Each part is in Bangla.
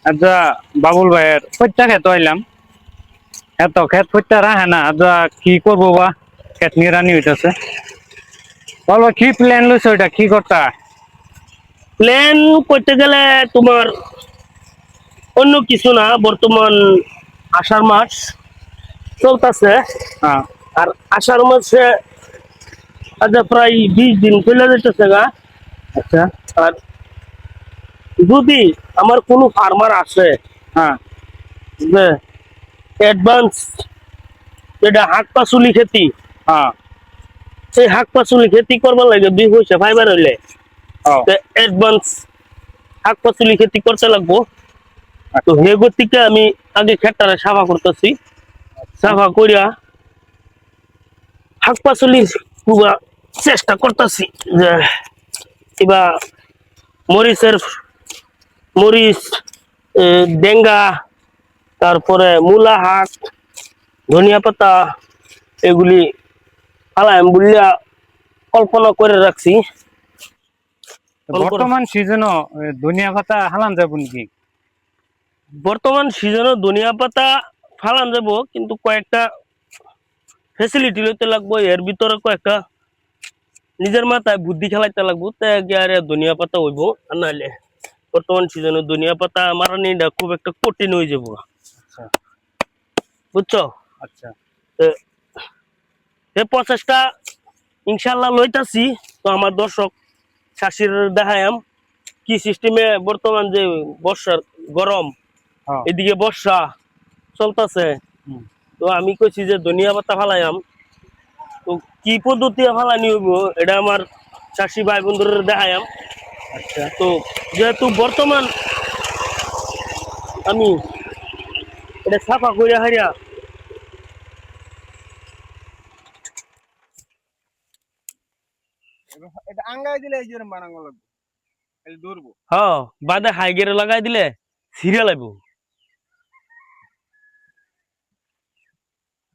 আচ্ছা বাবুল ভাইয়ের প্রত্যেক খেত আইলাম এত খেত প্রত্যেক রাখে না আচ্ছা কি করবো বা খেত নিরানি হইতেছে বলবো কি প্ল্যান লইছে ওইটা কি করতা প্ল্যান করতে গেলে তোমার অন্য কিছু না, বর্তমান আষাঢ় মাস চলতেছে। হ্যাঁ আর আষাঢ় মাসে আচ্ছা প্রায় 20 দিন চলে যেতেছে গা। আচ্ছা আর যদি আমার কোনো ফার্মার আছে হ্যাঁ যে অ্যাডভান্স যেটা শাক পাচলি খেতি, হ্যাঁ সেই শাক পাচলি খেতি করবার লাগে 2 পয়সা ফাইবার হইলে ও অ্যাডভান্স শাক পাচলি খেতি করতে লাগবো। তো হেগতিকে আমি আগে খেতটারে সাফা করতেছি, সাফা করিয়া শাক পাচলি খুবা চেষ্টা করতেছি যে কিবা মরিচের মরিচ, ডেঙ্গা, তারপরে মূলা শাক, ধনিয়া পাতা এগুলি ফালাম বলিয়া কল্পনা করে রাখছি। বর্তমান সিজনও ধনিয়া পাতা হালান যাব নাকি বর্তমান সিজনে ধনিয়া পাতা ফালান যাব, কিন্তু কয়েকটা ফেসিলিটি লইতে লাগবো, এর ভিতরে কয়েকটা নিজের মাথায় বুদ্ধি খেলাইতে লাগবো, তাই আর ধনিয়া পাতা হইব। আর নাহলে বর্তমান সিজনে ধনিয়া পাতা মারানিটা খুব একটা কঠিন হয়ে যাবো, আচ্ছা বুঝছো? আচ্ছা তো এই প্রচেষ্টা ইনশাল্লাহ লইতাছি। তো আমার দর্শক শাশির দেখায়াম কি সিস্টেমে বর্তমান যে বর্ষার গরম, হ্যাঁ এদিকে বর্ষা চলতেছে। হুম, তো আমি কইছি যে ধনিয়া পাতা ফালাইয়াম, তো কি পদ্ধতি ফালানি হইব এটা আমার চাষি ভাই বন্ধুদের দেখায়াম। আচ্ছা তো যেহেতু বর্তমান আমি এটা সাফা করিয়া হারিয়া এটা আঙ্গাই দিলে এই যে বানাঙ্গ লাগবে খালি ধরবো হ্যাঁ বাদে হাই গেরে লাগাই দিলে সিরিয়াল আইব,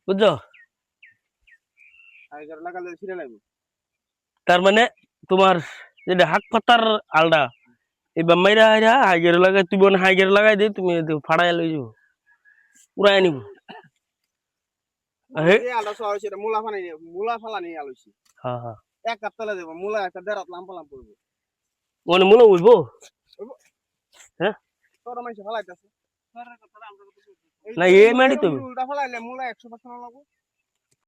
বুঝছো? টাইগার লাগালে ছিঁড়ে লাগবে। তার মানে তোমার যেটা হাক পাতার আলডা এবার মাইরা হাইরা হাই গেরে লাগাই, তুমি হাই গেরে লাগাই দিই, তুমি ফাড়াই লই যাবো, উড়াই নিব। হে যে আলো সহ সেটা মূলা ফানি মূলা ফালা নিয়ে আলোছি হ্যাঁ হ্যাঁ, এক কাপ তলে দেবো মূলা একটা দেড়াত লাম্পা লাম্প করবো মানে মনে উঠবো। হ্যাঁ তোর মাইসে ফালাইতেছে না এই মাটি তো উল্টা ফালাইলে মূলা 100% লাগবো।